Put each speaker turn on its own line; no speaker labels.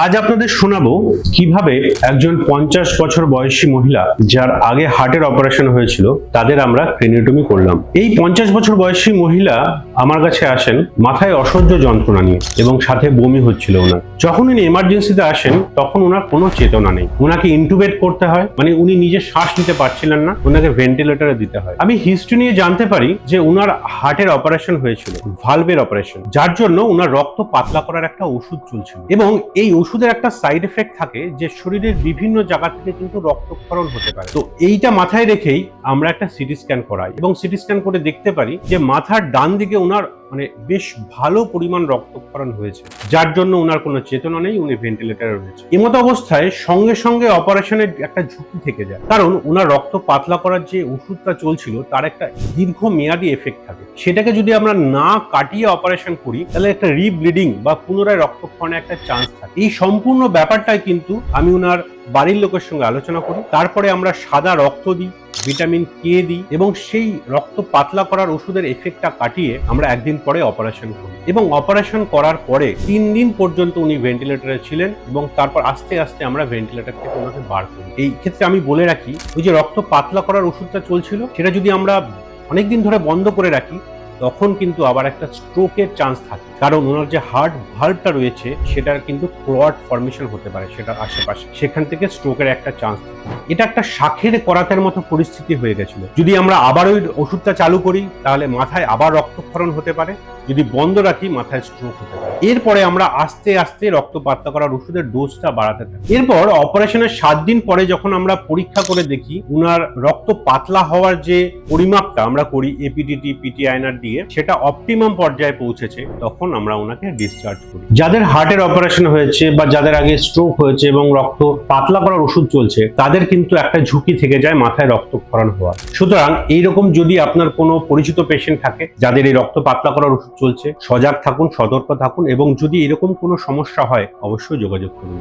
আজ আপনাদের শোনাবো কিভাবে একজন 50 বছর বয়সী মহিলা যার আগে হার্টের অপারেশন হয়েছিল তাদের আমরা ক্রেনিওটমি করলাম। এই 50 বছর বয়সী মহিলা আমার কাছে আসেন মাথায় অসহ্য যন্ত্রণা নিয়ে এবং সাথে বমি হচ্ছিল ওনার। যখন উনি এমার্জেন্সিতে আসেন তখন ওনার কোনো চেতনা নেই, ওনাকে ইন্টুবেট করতে হয়, মানে উনি নিজে শ্বাস নিতে পারছিলেন না, ওনাকে ভেন্টিলেটরে দিতে হয়। আমি হিস্ট্রি নিয়ে জানতে পারি যে ওনার হার্টের অপারেশন হয়েছিল, ভালভের অপারেশন, যার জন্য ওনার রক্ত পাতলা করার একটা ওষুধ চলছিল এবং এই ওষুধের একটা সাইড এফেক্ট থাকে যে শরীরের বিভিন্ন জায়গা থেকে কিন্তু রক্তক্ষরণ হতে পারে। তো এইটা মাথায় রেখেই আমরা একটা সিটি স্ক্যান করাই এবং সিটি স্ক্যান করে দেখতে পারি যে মাথার ডান দিকে ওনার বেশ ভালো পরিমাণ রক্তক্ষরণ হয়েছে, যার জন্য ওনার কোনো চেতনা নেই, উনি ভেন্টিলেটরে রয়েছে। এমতো অবস্থায় সঙ্গে সঙ্গে অপারেশনের একটা ঝুঁকি থেকে যায়, কারণ ওনার রক্ত পাতলা করার যে ওষুধটা চলছিল তার একটা দীর্ঘমেয়াদী এফেক্ট থাকে। সেটাকে যদি আমরা না কাটিয়ে অপারেশন করি তাহলে একটা রিব্লিডিং বা পুনরায় রক্তক্ষরণের একটা চান্স থাকে। এই সম্পূর্ণ ব্যাপারটাই কিন্তু আমি ওনার বাড়ির লোকের সঙ্গে আলোচনা করি, তারপরে আমরা সাদা রক্ত দিই, ভিটামিন কে দিই এবং সেই রক্ত পাতলা করার ওষুধের এফেক্টটা কাটিয়ে আমরা একদিন পরে অপারেশন করি। এবং অপারেশন করার পরে 3 দিন পর্যন্ত উনি ভেন্টিলেটরে ছিলেন এবং তারপর আস্তে আস্তে আমরা ভেন্টিলেটর থেকে ওনাকে বার করি। এই ক্ষেত্রে আমি বলে রাখি, ওই যে রক্ত পাতলা করার ওষুধটা চলছিল সেটা যদি আমরা অনেকদিন ধরে বন্ধ করে রাখি তখন কিন্তু আবার একটা স্ট্রোকের চান্স থাকে, কারণ ওনার যে হার্ট ভালভটা রয়েছে সেটার কিন্তু ক্লট ফর্মেশন হতে পারে সেটার আশেপাশে, সেখান থেকে স্ট্রোকের একটা চান্স থাকে। এটা একটা শাখের করাতের মতো পরিস্থিতি হয়ে গেছিল। যদি আমরা আবার ওই ওষুধটা চালু করি তাহলে মাথায় আবার রক্তক্ষরণ হতে পারে, যদি বন্ধ রাখি মাথায় স্ট্রোক হতে পারে। এরপরে আমরা আস্তে আস্তে রক্ত পাতলা করার ওষুধের ডোজটা বাড়াতে থাকি। এরপর অপারেশনের 7 দিন পরে যখন আমরা পরীক্ষা করে দেখি উনার রক্ত পাতলা হওয়ার যে পরিমাপটা আমরা করি এপিডিটি পিটি আইনার দিয়ে, সেটা অপটিমাম পর্যায়ে পৌঁছেছে, তখন আমরা ওনাকে ডিসচার্জ করি। যাদের হার্টের অপারেশন হয়েছে বা যাদের আগে স্ট্রোক হয়েছে এবং রক্ত পাতলা করার ওষুধ চলছে তাদের কিন্তু একটা ঝুঁকি থেকে যায় মাথায় রক্তক্ষরণ হওয়ার। সুতরাং এইরকম যদি আপনার কোনো পরিচিত পেশেন্ট থাকে যাদের এই রক্ত পাতলা করার ওষুধ চলছে, সজাগ থাকুন, সতর্ক থাকুন এবং যদি এরকম কোনো সমস্যা হয় অবশ্যই যোগাযোগ করুন।